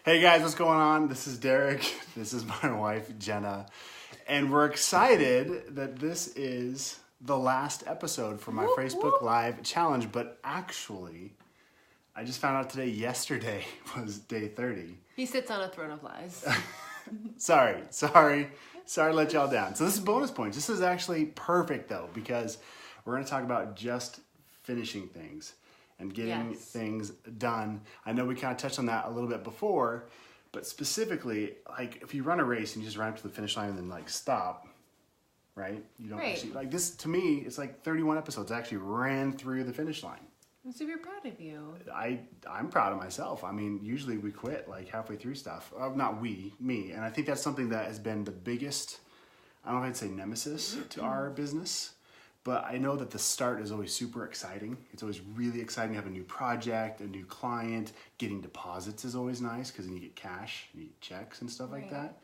Hey guys, what's going on? This is Derek. This is my wife, Jenna. And we're excited that this is the last episode for my Facebook Live challenge. But actually, I just found out yesterday was day 30. He sits on a throne of lies. Sorry to let y'all down. So this is bonus points. This is actually perfect though, because we're going to talk about just finishing things and getting things done. I know we kind of touched on that a little bit before, but specifically, like if you run a race and you just run up to the finish line and then like stop, right? You don't actually, like this, to me, it's like 31 episodes. I actually ran through the finish line. I'm super proud of you. I'm proud of myself. I mean, usually we quit like halfway through stuff. Not we, me. And I think that's something that has been the biggest, I don't know if I'd say nemesis to our business, but I know that the start is always super exciting. It's always really exciting to have a new project, a new client. Getting deposits is always nice because then you get cash, you get checks and stuff like that.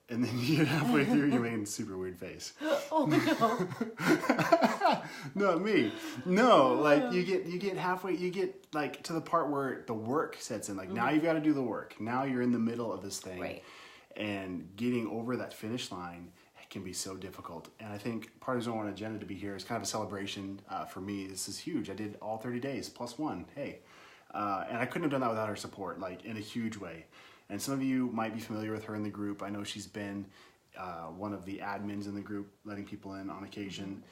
And then you get halfway through, you're making a super weird face. Oh no. Not me. No, like you get halfway, you get like to the part where the work sets in. Like now you've got to do the work. Now you're in the middle of this thing. Right. And getting over that finish line can be so difficult. And I think part of the reason I wanted Jenna to be here is kind of a celebration for me. This is huge. I did all 30 days plus one. Hey. And I couldn't have done that without her support, like in a huge way. And some of you might be familiar with her in the group. I know she's been one of the admins in the group, letting people in on occasion.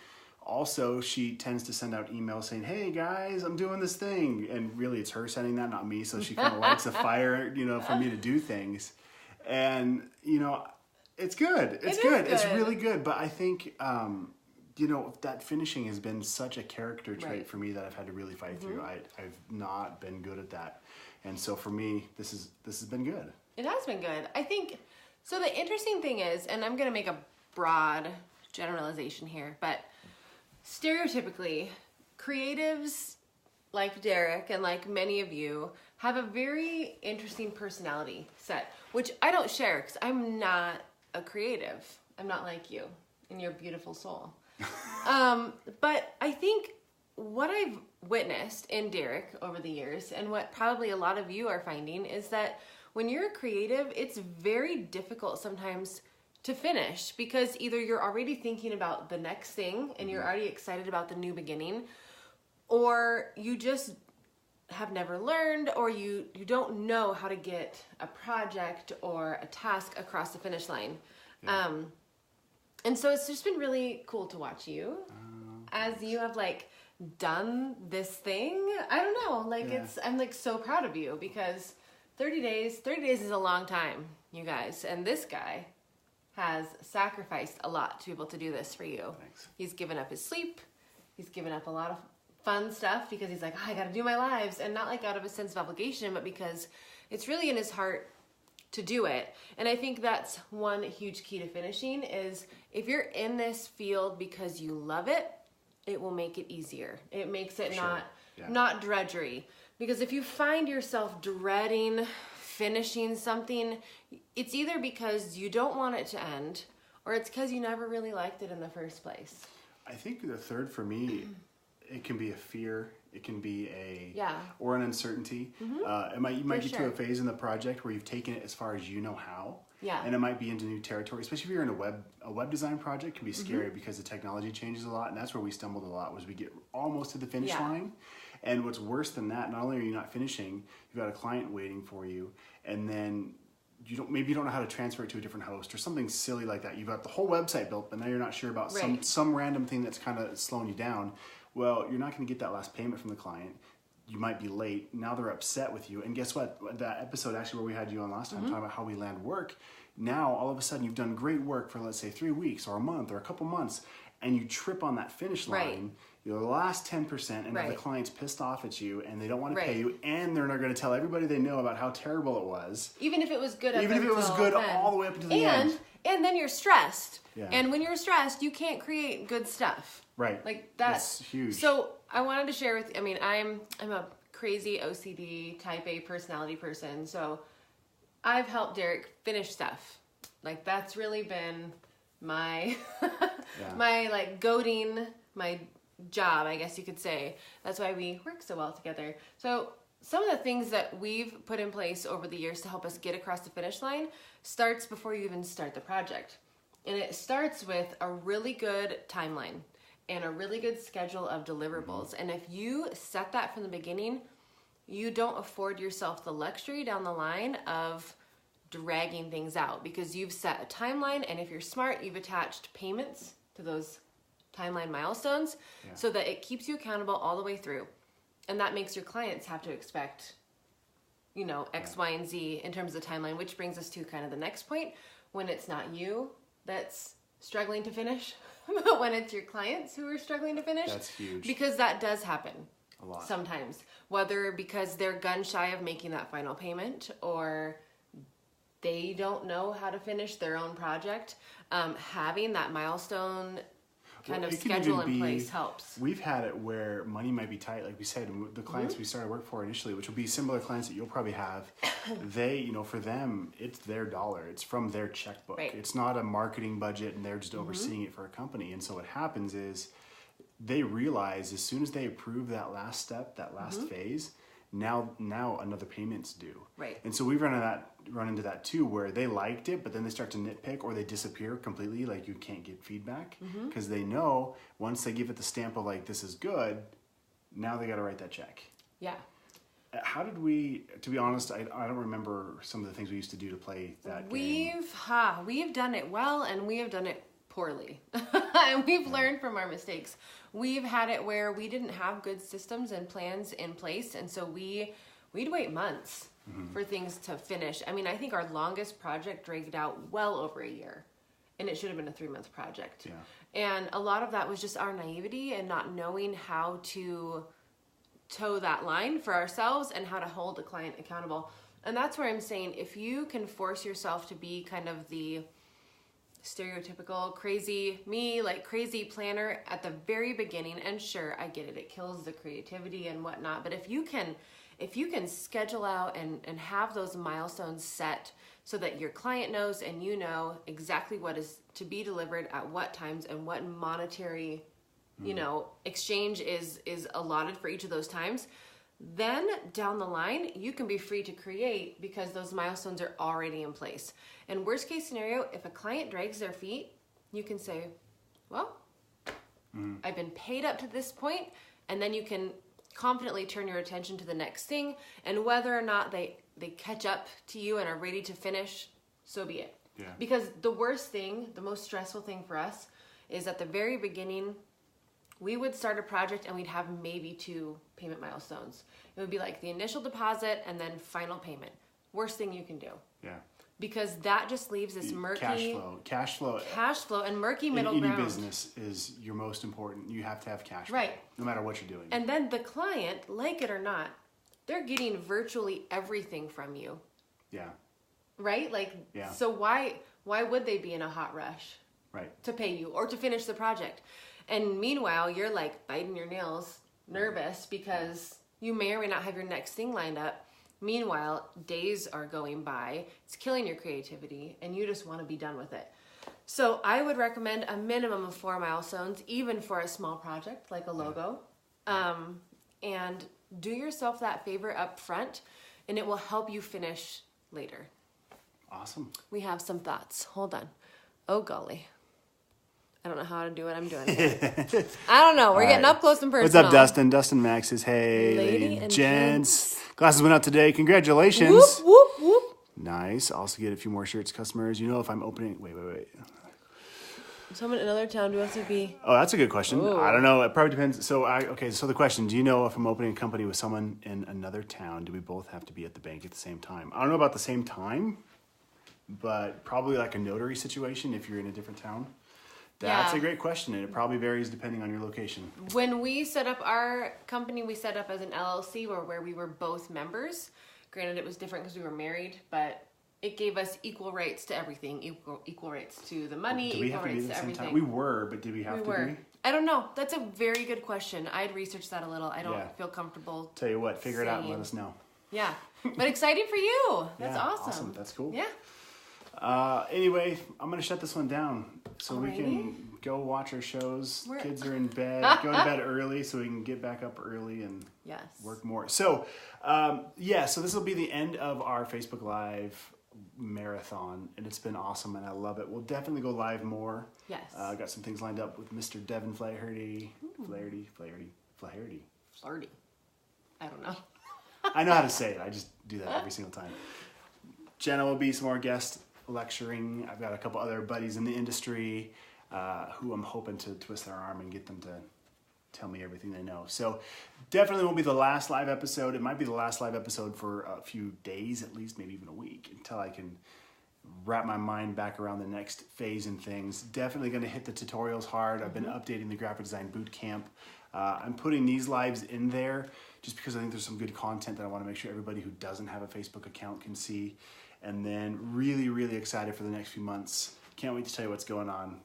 Also, she tends to send out emails saying, hey guys, I'm doing this thing. And really it's her sending that, not me. So she kind of lights a fire, for me to do things. And, it's good. It's good. It's really good. But I think, that finishing has been such a character trait for me that I've had to really fight through. I've not been good at that. And so for me, this has been good. It has been good. I think, so the interesting thing is, and I'm going to make a broad generalization here, but stereotypically, creatives like Derek and like many of you have a very interesting personality set, which I don't share because I'm not a creative. I'm not like you in your beautiful soul. But I think what I've witnessed in Derek over the years, and what probably a lot of you are finding, is that when you're a creative, it's very difficult sometimes to finish because either you're already thinking about the next thing and you're already excited about the new beginning, or you just have never learned, or you don't know how to get a project or a task across the finish line. And so it's just been really cool to watch you as you have like done this thing. I don't know, like I'm like so proud of you because 30 days is a long time, you guys. And this guy has sacrificed a lot to be able to do this for you. Thanks. He's given up his sleep. He's given up a lot of fun stuff because he's like, I got to do my lives, and not like out of a sense of obligation, but because it's really in his heart to do it. And I think that's one huge key to finishing is if you're in this field because you love it, it will make it easier. It makes it not drudgery. Because if you find yourself dreading finishing something, it's either because you don't want it to end or it's because you never really liked it in the first place. I think the third for me, it can be a fear. It can be or an uncertainty. You might get to a phase in the project where you've taken it as far as you know how. Yeah. And it might be into new territory, especially if you're in a web design project. Can be scary because the technology changes a lot, and that's where we stumbled a lot. Was we get almost to the finish line, and what's worse than that? Not only are you not finishing, you've got a client waiting for you, and then maybe you don't know how to transfer it to a different host or something silly like that. You've got the whole website built, but now you're not sure about some random thing that's kind of slowing you down. Well, you're not going to get that last payment from the client. You might be late. Now they're upset with you. And guess what? That episode actually where we had you on last time talking about how we land work. Now, all of a sudden, you've done great work for, let's say, 3 weeks or a month or a couple months, and you trip on that finish line. You're the last 10%, and now the client's pissed off at you, and they don't want to pay you, and they're not going to tell everybody they know about how terrible it was. Even if it was good. Even if it was good all the way up to the end. And then you're stressed. Yeah. And when you're stressed, you can't create good stuff. Right. Like that's huge. So I wanted to share with you, I'm a crazy OCD type A personality person. So I've helped Derek finish stuff. Like that's really been my, my like goading, my job, I guess you could say. That's why we work so well together. So some of the things that we've put in place over the years to help us get across the finish line starts before you even start the project. And it starts with a really good timeline and a really good schedule of deliverables. And if you set that from the beginning, you don't afford yourself the luxury down the line of dragging things out, because you've set a timeline, and if you're smart, you've attached payments to those timeline milestones so that it keeps you accountable all the way through. And that makes your clients have to expect, you know, X, Y, and Z in terms of the timeline, which brings us to kind of the next point, when it's not you that's struggling to finish, but when it's your clients who are struggling to finish. That's huge. Because that does happen a lot sometimes, whether because they're gun shy of making that final payment, or they don't know how to finish their own project. Having that milestone kind of schedule in place helps. We've had it where money might be tight, like we said, the clients we started work for initially, which will be similar clients that you'll probably have. They, you know, for them, it's their dollar. It's from their checkbook. Right. It's not a marketing budget, and they're just overseeing it for a company. And so what happens is they realize as soon as they approve that last step, that last phase, now another payment's due. Right. And so we've run into that too, where they liked it, but then they start to nitpick, or they disappear completely. Like, you can't get feedback because they know once they give it the stamp of like, this is good, now they got to write that check. Yeah. How did we, to be honest, I don't remember some of the things we used to do to play that game. We've done it well, and we have done it poorly. And we've learned from our mistakes. We've had it where we didn't have good systems and plans in place, and so we'd wait months for things to finish. I mean, I think our longest project dragged out well over a year, and it should have been a 3-month project. Yeah. And a lot of that was just our naivety and not knowing how to toe that line for ourselves and how to hold the client accountable. And that's where I'm saying, if you can force yourself to be kind of the stereotypical crazy planner at the very beginning, and sure, I get it, it kills the creativity and whatnot, but if you can schedule out and have those milestones set so that your client knows and you know exactly what is to be delivered at what times and what monetary you know exchange is allotted for each of those times, then down the line you can be free to create because those milestones are already in place. And worst case scenario, if a client drags their feet, you can say, well, I've been paid up to this point, and then you can confidently turn your attention to the next thing, and whether or not they catch up to you and are ready to finish, so be it. Yeah. Because the worst thing, the most stressful thing for us is at the very beginning, we would start a project and we'd have maybe 2 payment milestones. It would be like the initial deposit and then final payment. Worst thing you can do. Yeah. Because that just leaves this murky cash flow and murky middle in any ground. business is your most important. You have to have cash flow, Right. no matter what you're doing. And then the client, like it or not, they're getting virtually everything from you. Yeah. Right? Like, Yeah. so why would they be in a hot rush Right. to pay you or to finish the project? And meanwhile, you're like biting your nails, nervous because you may or may not have your next thing lined up. Meanwhile, days are going by, it's killing your creativity, and you just want to be done with it. So I would recommend a minimum of 4 milestones, even for a small project like a logo. And do yourself that favor up front, and it will help you finish later. Awesome. We have some thoughts. Hold on. Oh, golly. I don't know how to do what I'm doing. I don't know. We're getting up close and personal. What's up, Dustin? Dustin Max says, hey, ladies and gents. Glasses went out today. Congratulations. Whoop, whoop, whoop. Nice. Also get a few more shirts, customers. You know, if I'm opening... Wait. Someone in another town wants to be... Oh, that's a good question. Ooh. I don't know. It probably depends. So the question, do you know if I'm opening a company with someone in another town, do we both have to be at the bank at the same time? I don't know about the same time, but probably like a notary situation if you're in a different town. That's a great question, and it probably varies depending on your location. When we set up our company, we set up as an LLC where we were both members. Granted, it was different because we were married, but it gave us equal rights to everything, equal rights to the money, Did we equal have to be rights at the to same everything. time? We were, but did we have to be? I don't know. That's a very good question. I'd research that a little. I don't Yeah. feel comfortable. Tell you what, figure it out and Same. let us know. Yeah. But exciting for you. That's Yeah, awesome. That's cool. Yeah. Anyway, I'm going to shut this one down so we can go watch our shows. Kids are in bed. Go to bed early so we can get back up early and work more. So, so this will be the end of our Facebook Live marathon, and it's been awesome, and I love it. We'll definitely go live more. Yes. I got some things lined up with Mr. Devin Flaherty. Flaherty. Flirty. I don't know. I know how to say it. I just do that every single time. Jenna will be some more guest lecturing. I've got a couple other buddies in the industry who I'm hoping to twist their arm and get them to tell me everything they know. So definitely won't be the last live episode. It might be the last live episode for a few days at least, maybe even a week, until I can wrap my mind back around the next phase and things. Definitely going to hit the tutorials hard. I've been updating the graphic design boot camp. I'm putting these lives in there just because I think there's some good content that I want to make sure everybody who doesn't have a Facebook account can see. And then really, really excited for the next few months. Can't wait to tell you what's going on.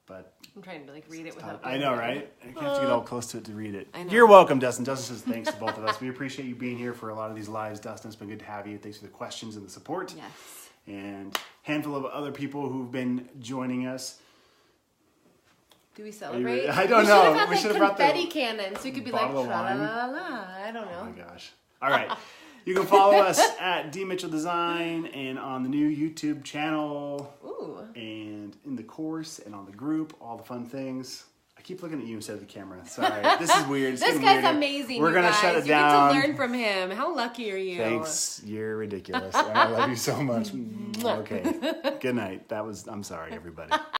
But I'm trying to read it without. I know, right? I have to get all close to it to read it. You're welcome, Dustin. Dustin says thanks to both of us. We appreciate you being here for a lot of these lives, Dustin. It's been good to have you. Thanks for the questions and the support. Yes. And handful of other people who've been joining us. Do we celebrate? I don't know. We should have brought confetti cannon, so we could be like, la la la la. I don't know. Oh my gosh. All right. You can follow us at D Mitchell Design and on the new YouTube channel. Ooh. And in the course and on the group, all the fun things. I keep looking at you instead of the camera. Sorry. This is weird. This guy's amazing. We're going to shut it down. You get to learn from him. How lucky are you? Thanks. You're ridiculous. I love you so much. Okay. Good night. I'm sorry, everybody.